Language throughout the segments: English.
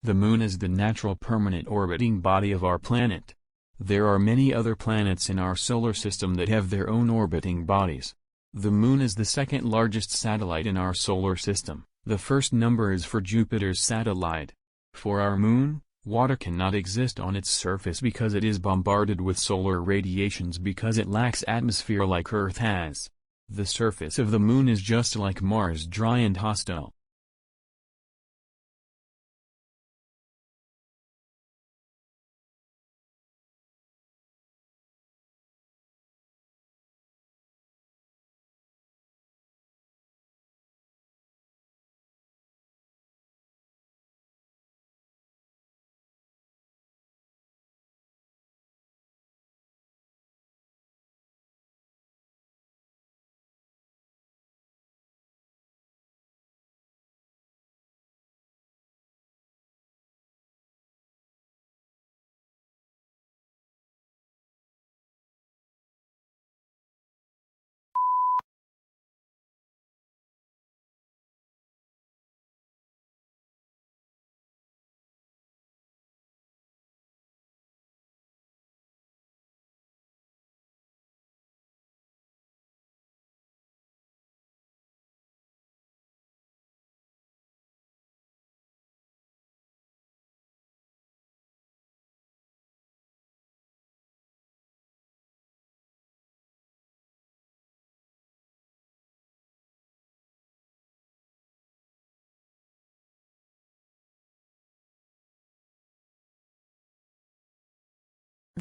The Moon is the natural permanent orbiting body of our planet. There are many other planets in our solar system that have their own orbiting bodies. The Moon is the second largest satellite in our solar system. The first number is for Jupiter's satellite. For our Moon, water cannot exist on its surface because it is bombarded with solar radiations because it lacks atmosphere like Earth has. The surface of the Moon is just like Mars, dry and hostile.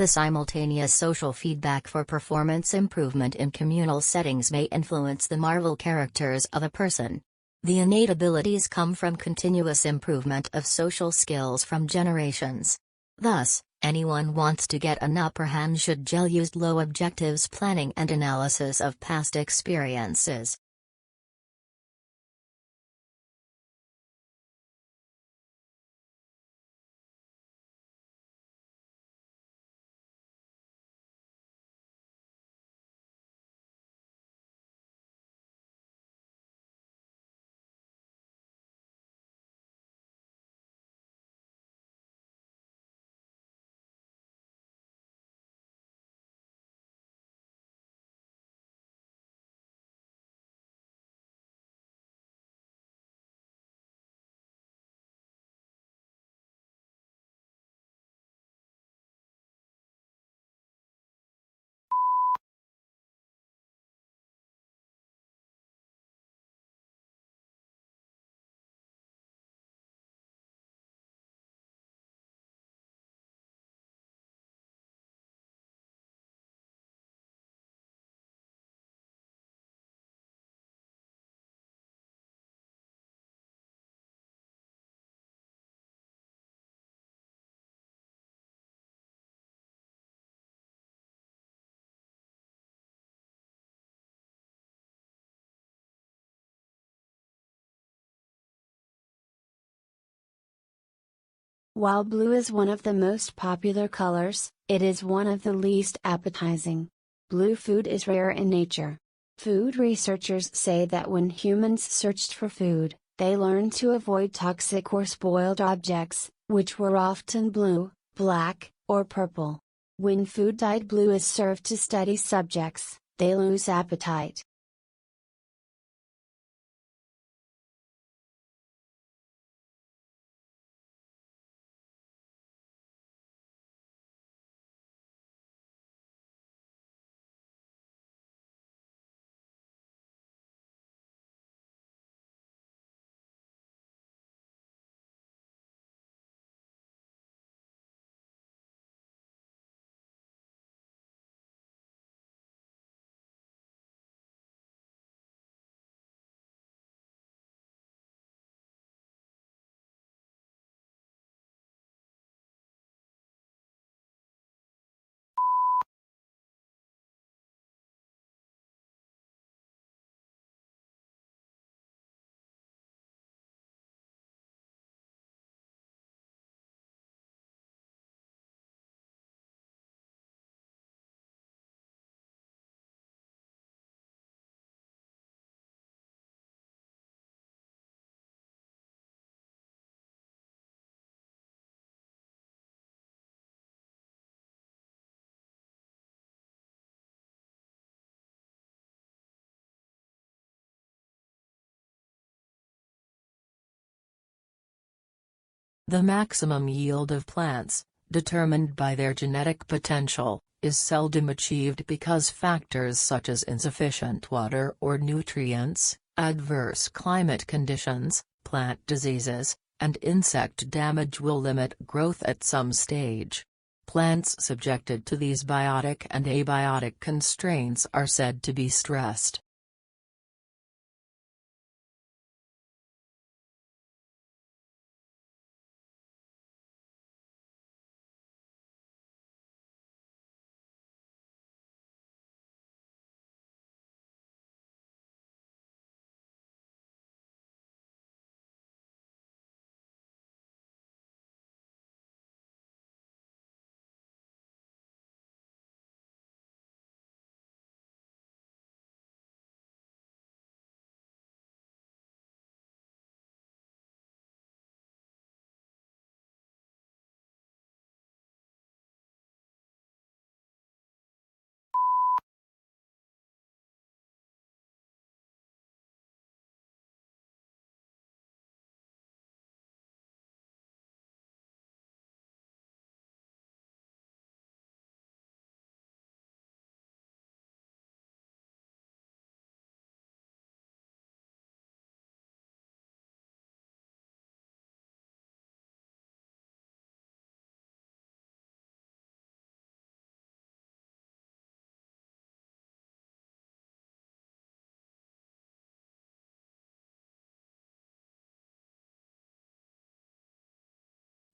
The simultaneous social feedback for performance improvement in communal settings may influence the Marvel characters of a person. The innate abilities come from continuous improvement of social skills from generations. Thus, anyone wants to get an upper hand should use low objectives planning and analysis of past experiences. While blue is one of the most popular colors, it is one of the least appetizing. Blue food is rare in nature. Food researchers say that when humans searched for food, they learned to avoid toxic or spoiled objects, which were often blue, black, or purple. When food dyed blue is served to study subjects, they lose appetite. The maximum yield of plants, determined by their genetic potential, is seldom achieved because factors such as insufficient water or nutrients, adverse climate conditions, plant diseases, and insect damage will limit growth at some stage. Plants subjected to these biotic and abiotic constraints are said to be stressed.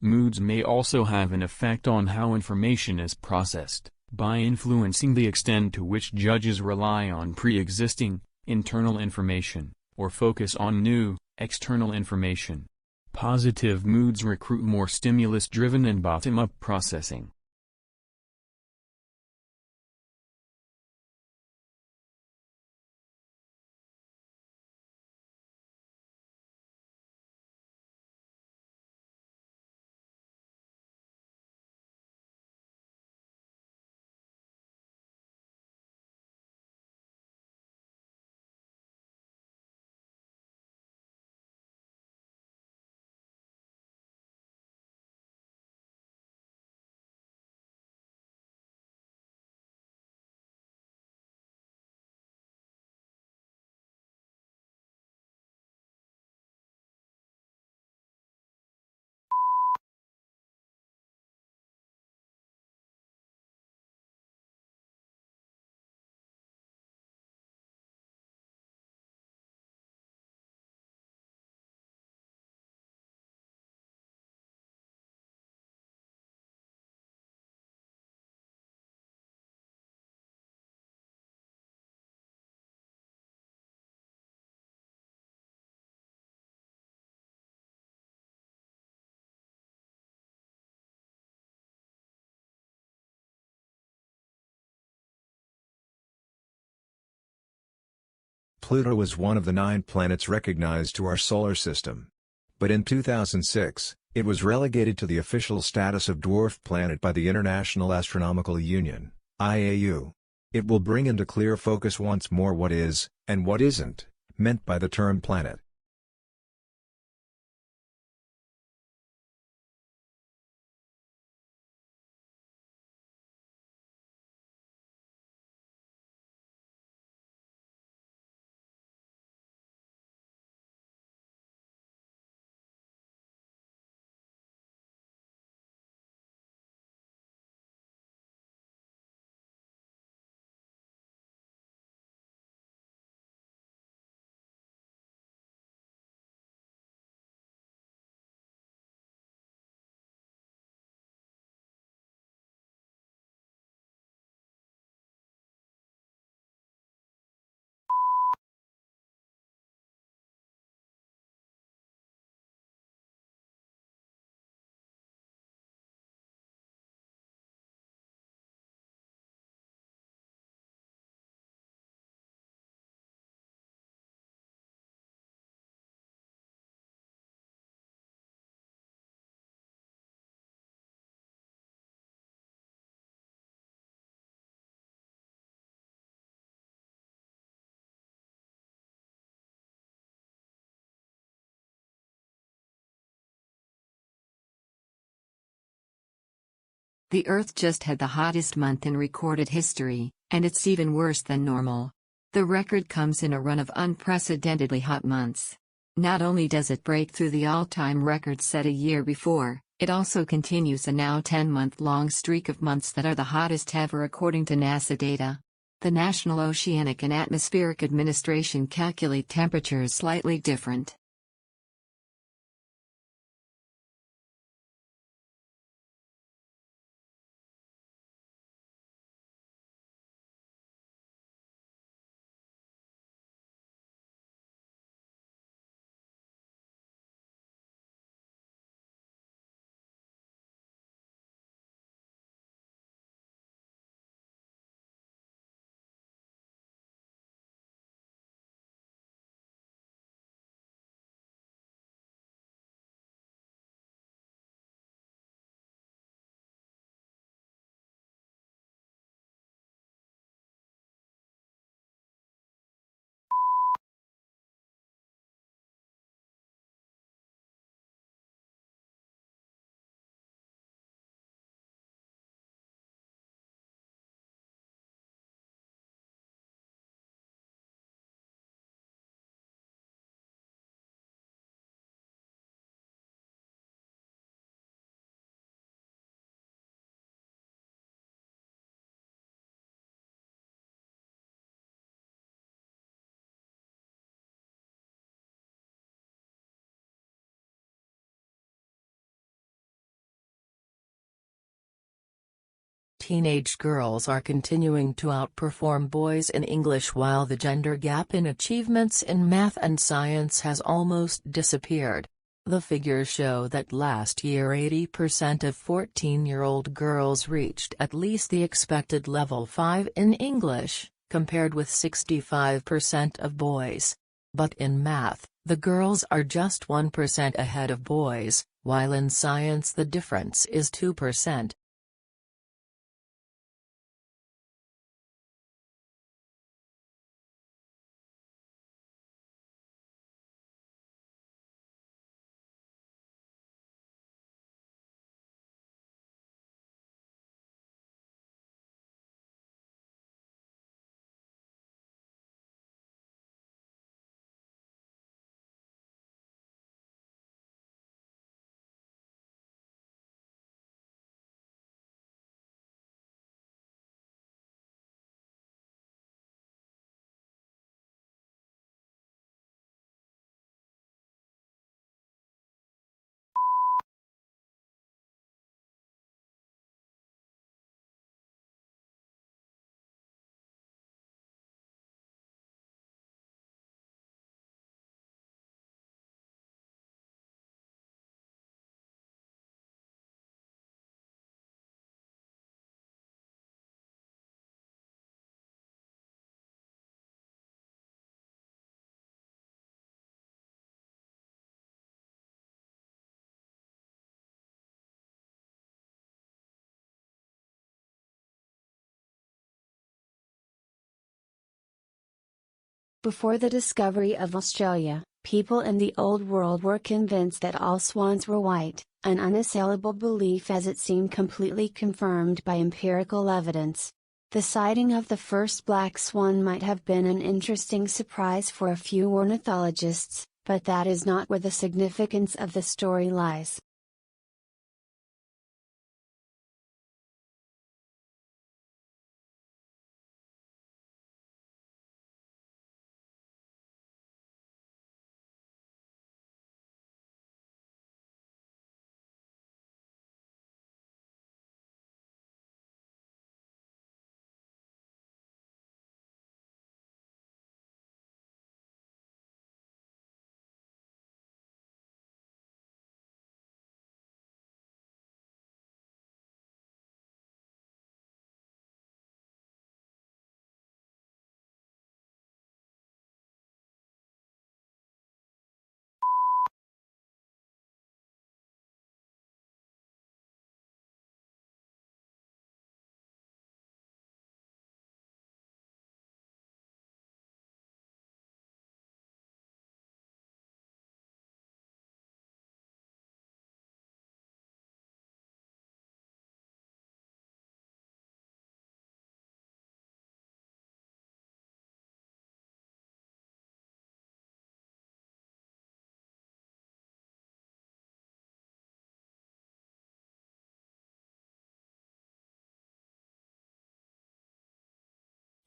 Moods may also have an effect on how information is processed, by influencing the extent to which judges rely on pre-existing, internal information, or focus on new, external information. Positive moods recruit more stimulus-driven and bottom-up processing. Pluto was one of the 9 planets recognized to our solar system. But in 2006, it was relegated to the official status of dwarf planet by the International Astronomical Union, IAU. It will bring into clear focus once more what is, and what isn't, meant by the term planet. The Earth just had the hottest month in recorded history, and it's even worse than normal. The record comes in a run of unprecedentedly hot months. Not only does it break through the all-time record set a year before, it also continues a now 10-month-long streak of months that are the hottest ever according to NASA data. The National Oceanic and Atmospheric Administration calculate temperatures slightly different. Teenage girls are continuing to outperform boys in English while the gender gap in achievements in math and science has almost disappeared. The figures show that last year 80% of 14-year-old girls reached at least the expected level 5 in English, compared with 65% of boys. But in math, the girls are just 1% ahead of boys, while in science the difference is 2%. Before the discovery of Australia, people in the Old World were convinced that all swans were white, an unassailable belief as it seemed completely confirmed by empirical evidence. The sighting of the first black swan might have been an interesting surprise for a few ornithologists, but that is not where the significance of the story lies.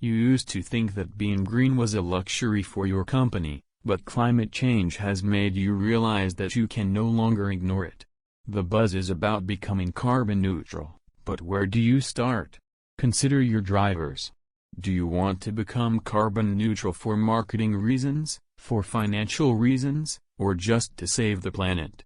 You used to think that being green was a luxury for your company, but climate change has made you realize that you can no longer ignore it. The buzz is about becoming carbon neutral, but where do you start? Consider your drivers. Do you want to become carbon neutral for marketing reasons, for financial reasons, or just to save the planet?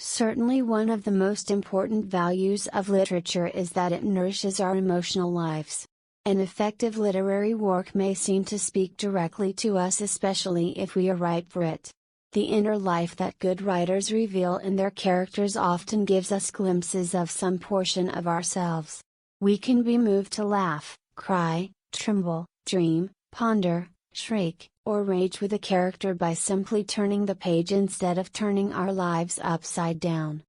Certainly one of the most important values of literature is that it nourishes our emotional lives. An effective literary work may seem to speak directly to us, especially if we are ripe for it. The inner life that good writers reveal in their characters often gives us glimpses of some portion of ourselves. We can be moved to laugh, cry, tremble, dream, ponder, shriek, or rage with a character by simply turning the page instead of turning our lives upside down.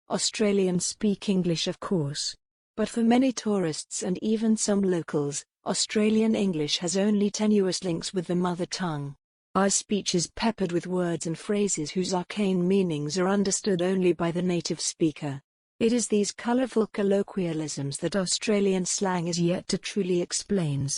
Australians speak English, of course. But for many tourists and even some locals, Australian English has only tenuous links with the mother tongue. Our speech is peppered with words and phrases whose arcane meanings are understood only by the native speaker. It is these colourful colloquialisms that Australian slang is yet to truly explain.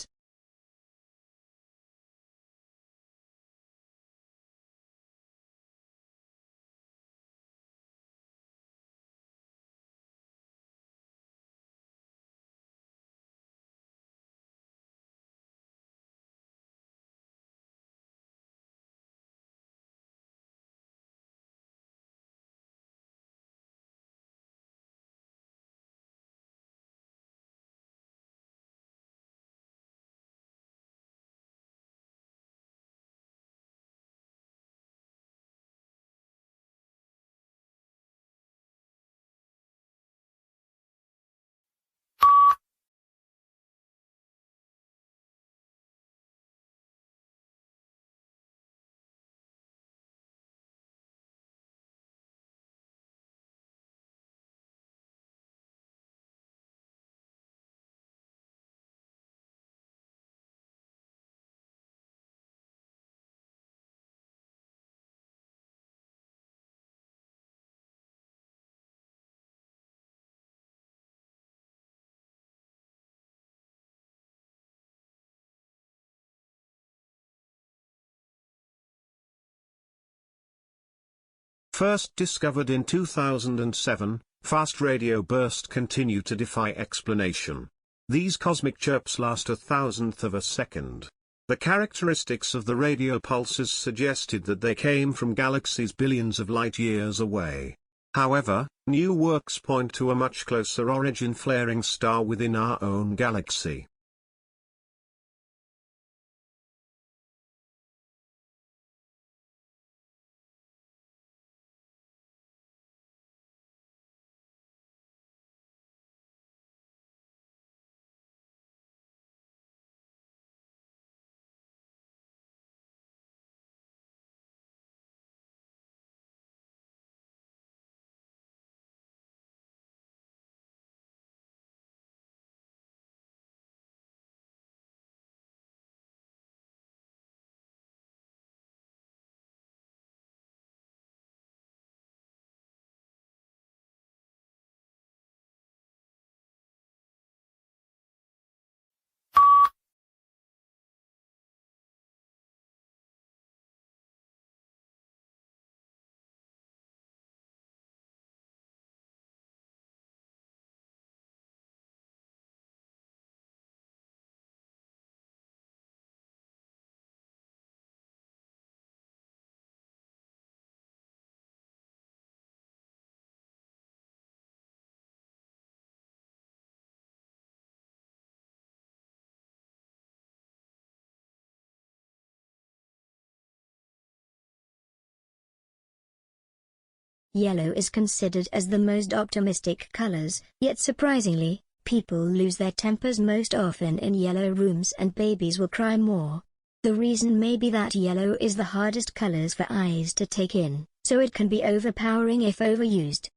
First discovered in 2007, fast radio bursts continue to defy explanation. These cosmic chirps last a thousandth of a second. The characteristics of the radio pulses suggested that they came from galaxies billions of light-years away. However, new works point to a much closer origin, flaring star within our own galaxy. Yellow is considered as the most optimistic colors, yet surprisingly, people lose their tempers most often in yellow rooms and babies will cry more. The reason may be that yellow is the hardest colors for eyes to take in, so it can be overpowering if overused.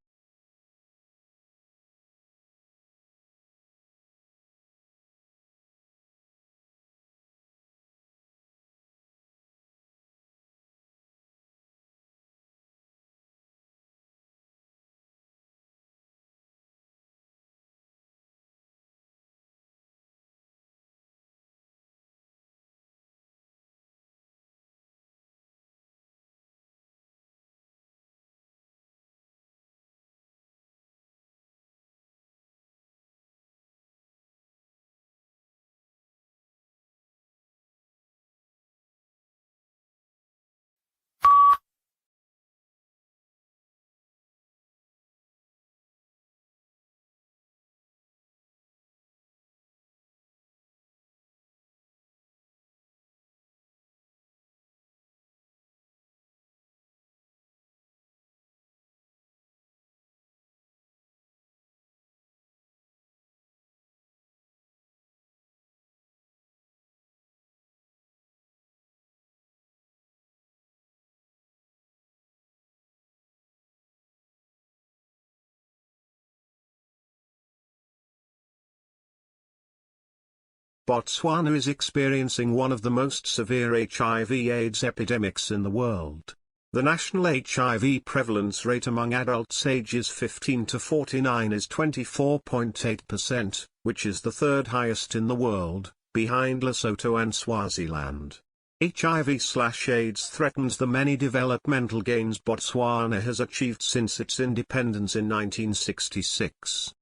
Botswana is experiencing one of the most severe HIV/AIDS epidemics in the world. The national HIV prevalence rate among adults ages 15 to 49 is 24.8%, which is the third highest in the world, behind Lesotho and Swaziland. HIV/AIDS threatens the many developmental gains Botswana has achieved since its independence in 1966.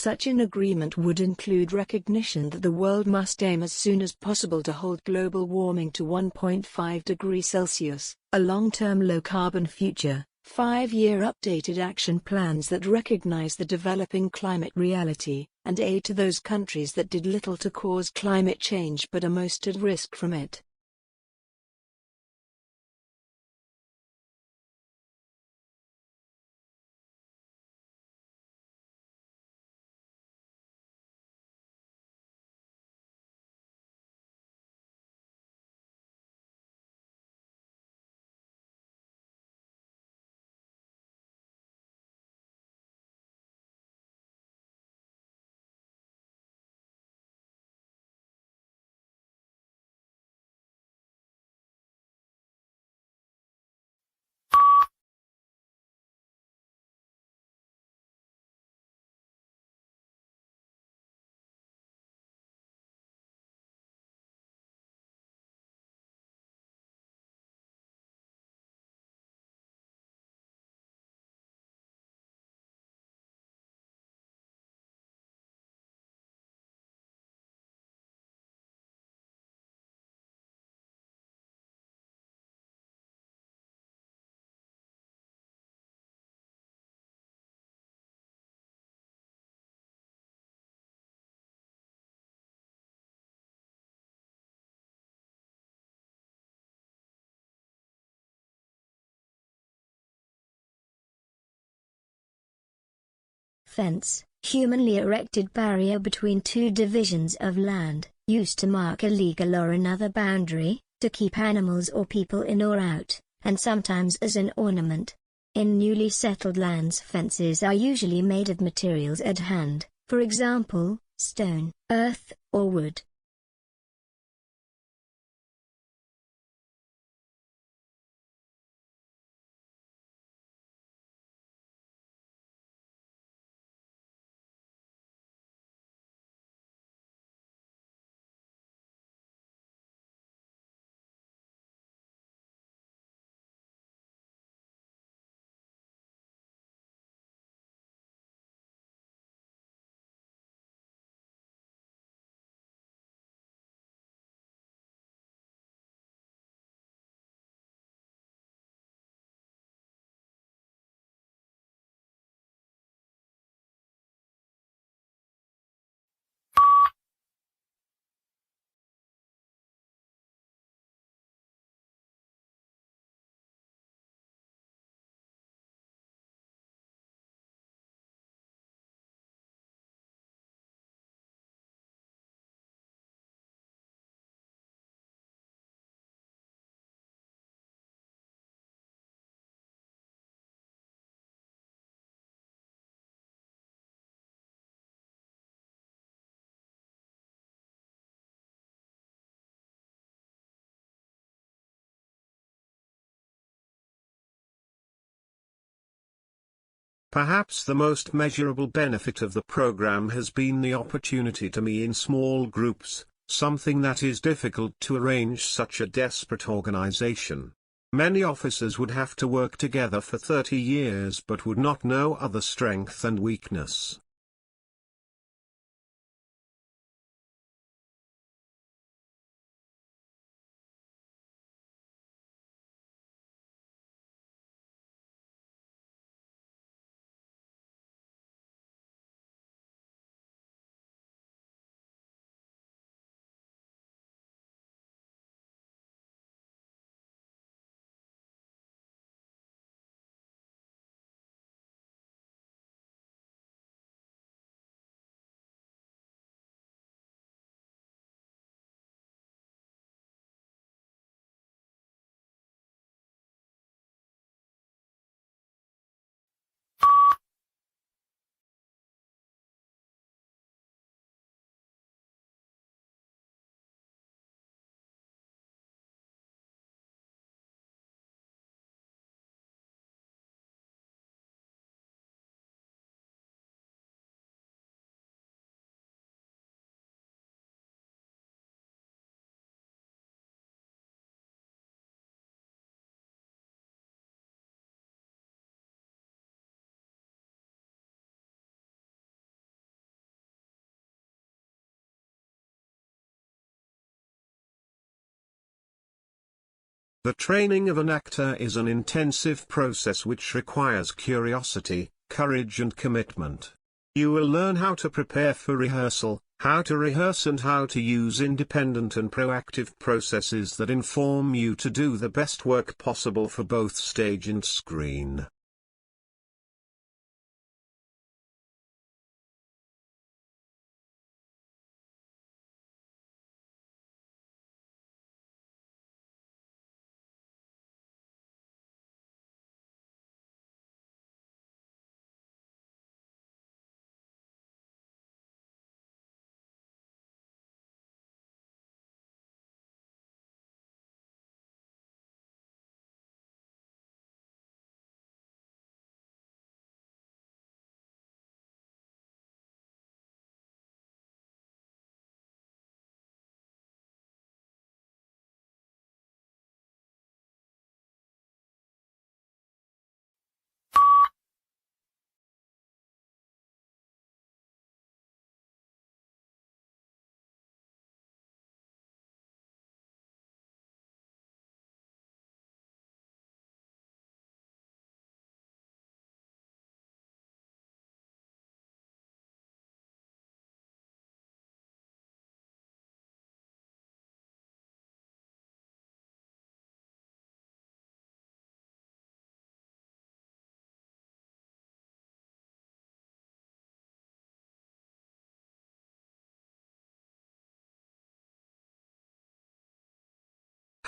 Such an agreement would include recognition that the world must aim as soon as possible to hold global warming to 1.5 degrees Celsius, a long-term low-carbon future, 5-year updated action plans that recognize the developing climate reality, and aid to those countries that did little to cause climate change but are most at risk from it. Fence, humanly erected barrier between two divisions of land, used to mark a legal or another boundary, to keep animals or people in or out, and sometimes as an ornament. In newly settled lands, fences are usually made of materials at hand, for example, stone, earth, or wood. Perhaps the most measurable benefit of the program has been the opportunity to meet in small groups, something that is difficult to arrange such a desperate organization. Many officers would have to work together for 30 years but would not know other strength and weakness. The training of an actor is an intensive process which requires curiosity, courage and commitment. You will learn how to prepare for rehearsal, how to rehearse and how to use independent and proactive processes that inform you to do the best work possible for both stage and screen.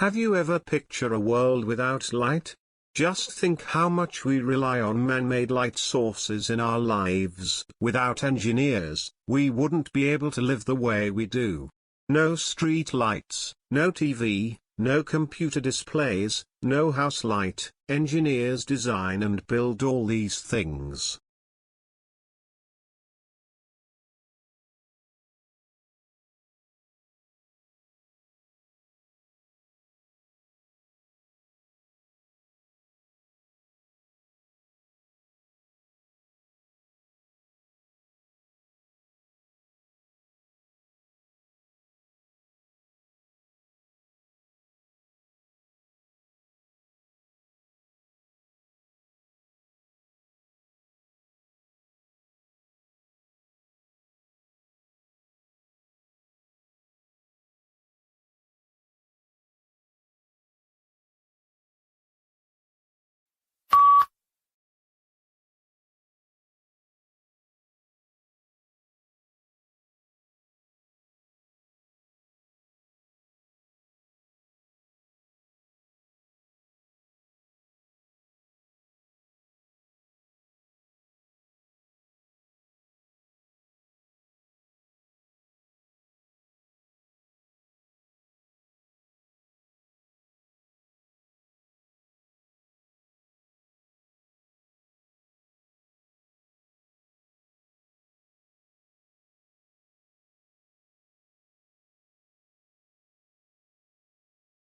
Have you ever pictured a world without light? Just think how much we rely on man-made light sources in our lives. Without engineers, we wouldn't be able to live the way we do. No street lights, no TV, no computer displays, no house light. Engineers design and build all these things.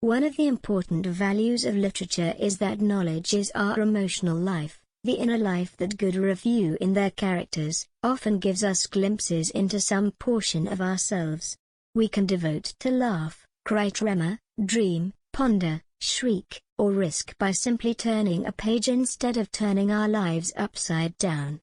One of the important values of literature is that knowledge is our emotional life. The inner life that good review in their characters often gives us glimpses into some portion of ourselves. We can devote to laugh, cry, tremor, dream, ponder, shriek, or risk by simply turning a page instead of turning our lives upside down.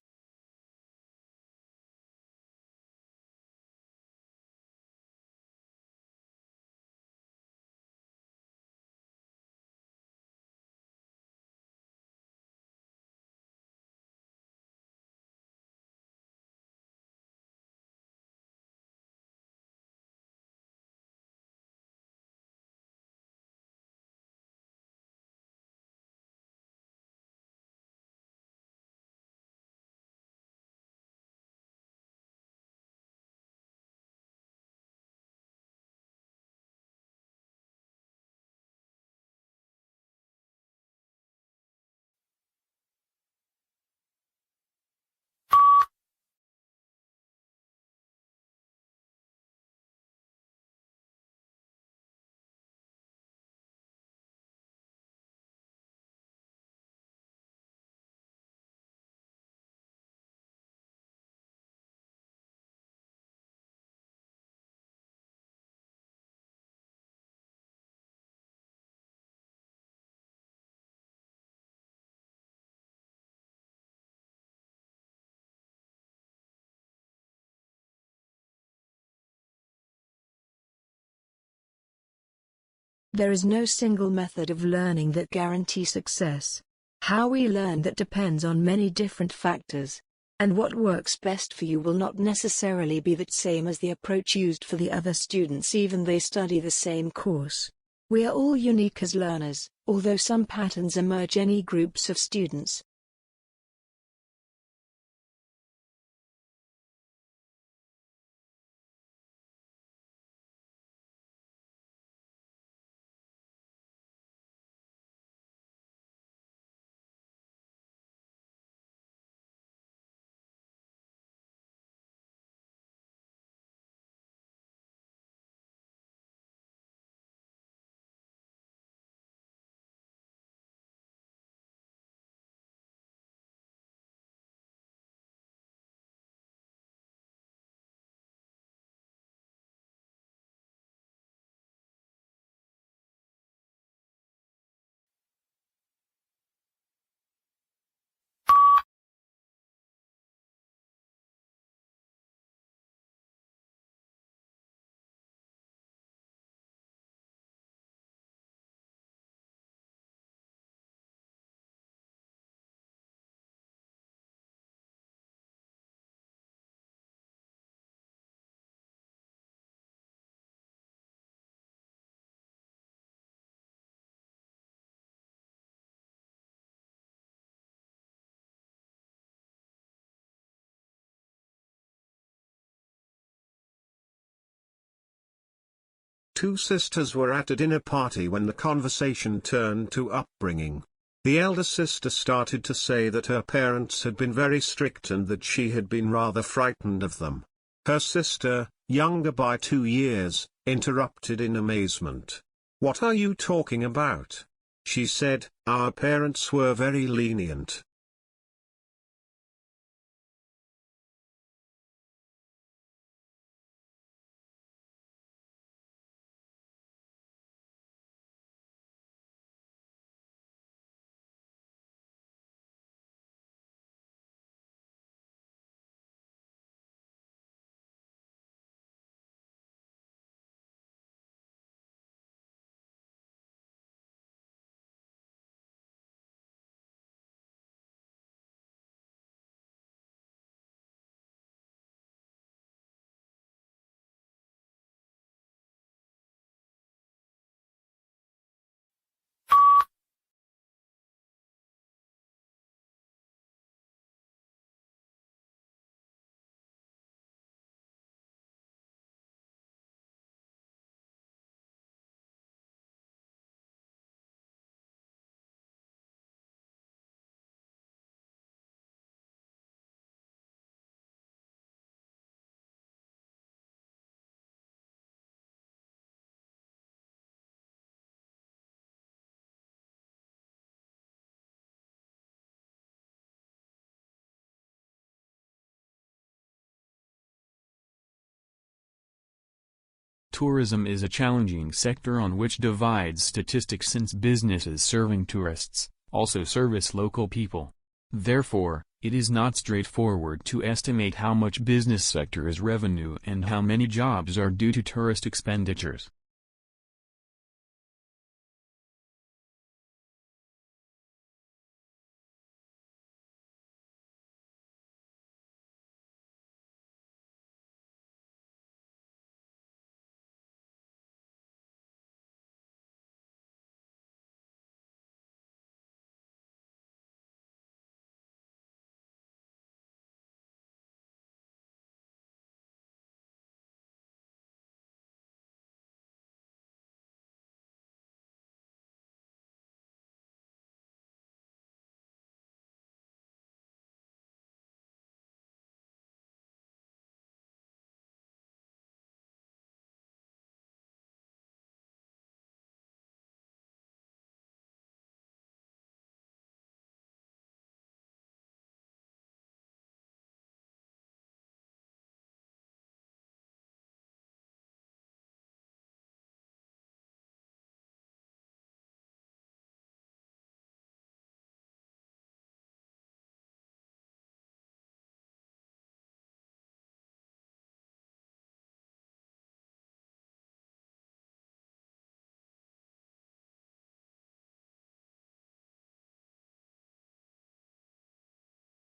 There is no single method of learning that guarantees success. How we learn that depends on many different factors. And what works best for you will not necessarily be the same as the approach used for the other students even they study the same course. We are all unique as learners, although some patterns emerge in any groups of students. Two sisters were at a dinner party when the conversation turned to upbringing. The elder sister started to say that her parents had been very strict and that she had been rather frightened of them. Her sister, younger by 2 years, interrupted in amazement. "What are you talking about?" She said, "Our parents were very lenient. Tourism is a challenging sector on which divides statistics since businesses serving tourists also service local people. Therefore, it is not straightforward to estimate how much business sector is revenue and how many jobs are due to tourist expenditures.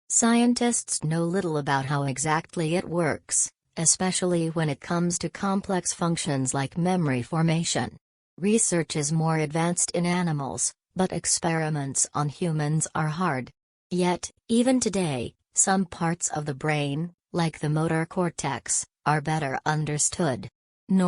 Scientists know little about how exactly it works, especially when it comes to complex functions like memory formation. Research is more advanced in animals, but experiments on humans are hard. Yet, even today, some parts of the brain, like the motor cortex, are better understood.